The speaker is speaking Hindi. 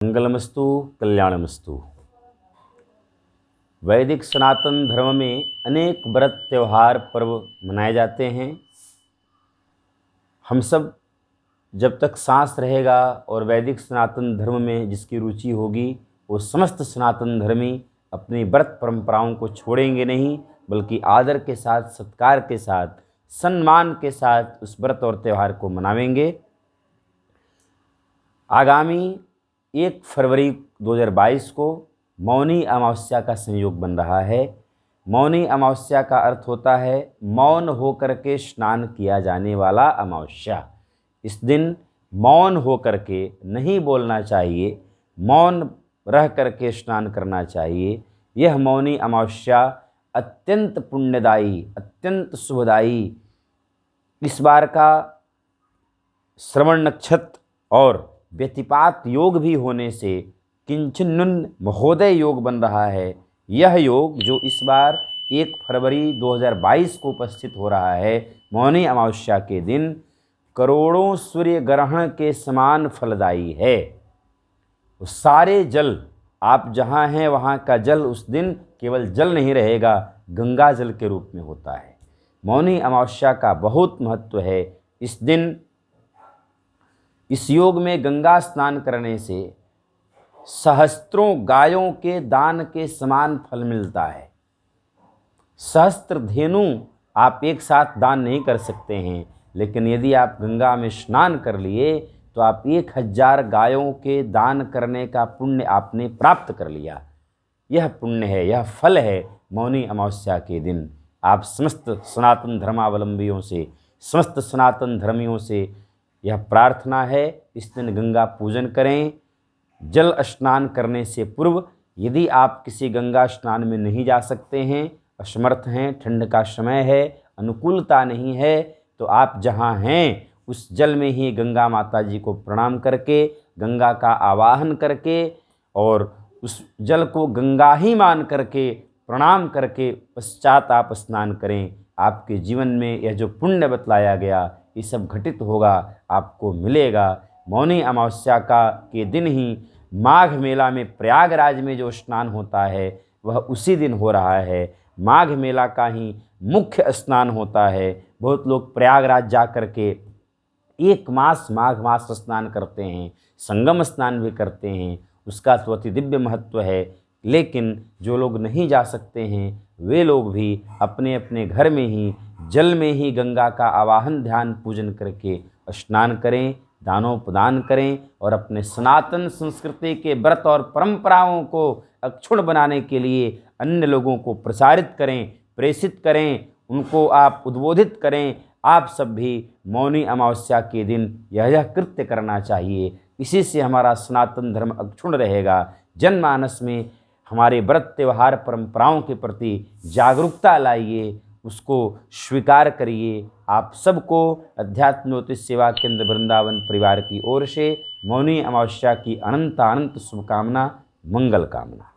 मंगलमस्तु कल्याणमस्तु। वैदिक सनातन धर्म में अनेक व्रत त्यौहार पर्व मनाए जाते हैं। हम सब जब तक सांस रहेगा और वैदिक सनातन धर्म में जिसकी रुचि होगी वो समस्त सनातन धर्मी अपनी व्रत परंपराओं को छोड़ेंगे नहीं, बल्कि आदर के साथ, सत्कार के साथ, सम्मान के साथ उस व्रत और त्यौहार को मनावेंगे। आगामी 1 फरवरी 2022 को मौनी अमावस्या का संयोग बन रहा है। मौनी अमावस्या का अर्थ होता है मौन होकर के स्नान किया जाने वाला अमावस्या। इस दिन मौन होकर के नहीं बोलना चाहिए, मौन रह करके स्नान करना चाहिए। यह मौनी अमावस्या अत्यंत पुण्यदायी, अत्यंत शुभदायी। इस बार का श्रवण नक्षत्र और व्यतिपात योग भी होने से किंचनुन महोदय योग बन रहा है। यह योग जो इस बार 1 फरवरी 2022 को उपस्थित हो रहा है, मौनी अमावस्या के दिन करोड़ों सूर्य ग्रहण के समान फलदायी है। सारे जल, आप जहाँ हैं वहाँ का जल उस दिन केवल जल नहीं रहेगा, गंगा जल के रूप में होता है। मौनी अमावस्या का बहुत महत्व है। इस दिन इस योग में गंगा स्नान करने से सहस्त्रों गायों के दान के समान फल मिलता है। सहस्त्र धेनु आप एक साथ दान नहीं कर सकते हैं, लेकिन यदि आप गंगा में स्नान कर लिए तो आप 1000 गायों के दान करने का पुण्य आपने प्राप्त कर लिया। यह पुण्य है, यह फल है मौनी अमावस्या के दिन। आप समस्त सनातन धर्मावलंबियों से, समस्त सनातन धर्मियों से यह प्रार्थना है, इस दिन गंगा पूजन करें। जल स्नान करने से पूर्व यदि आप किसी गंगा स्नान में नहीं जा सकते हैं, असमर्थ हैं, ठंड का समय है, अनुकूलता नहीं है, तो आप जहाँ हैं उस जल में ही गंगा माता जी को प्रणाम करके, गंगा का आवाहन करके और उस जल को गंगा ही मान करके प्रणाम करके पश्चात आप स्नान करें। आपके जीवन में यह जो पुण्य बतलाया गया ये सब घटित होगा, आपको मिलेगा। मौनी अमावस्या के दिन ही माघ मेला में प्रयागराज में जो स्नान होता है वह उसी दिन हो रहा है। माघ मेला का ही मुख्य स्नान होता है। बहुत लोग प्रयागराज जा कर के 1 मास माघ मास स्नान करते हैं, संगम स्नान भी करते हैं, उसका तो अति दिव्य महत्व है। लेकिन जो लोग नहीं जा सकते हैं वे लोग भी अपने अपने घर में ही जल में ही गंगा का आवाहन ध्यान पूजन करके स्नान करें, दानोपदान करें और अपने सनातन संस्कृति के व्रत और परंपराओं को अक्षुण्ण बनाने के लिए अन्य लोगों को प्रसारित करें, प्रेषित करें, उनको आप उद्बोधित करें। आप सब भी मौनी अमावस्या के दिन यह कृत्य करना चाहिए। इसी से हमारा सनातन धर्म अक्षुण्ण रहेगा। जनमानस में हमारे व्रत त्यौहार परंपराओं के प्रति जागरूकता लाइए, उसको स्वीकार करिए। आप सबको अध्यात्म ज्योतिष सेवा केंद्र वृंदावन परिवार की ओर से मौनी अमावस्या की अनंत अनंत शुभकामना, मंगल कामना।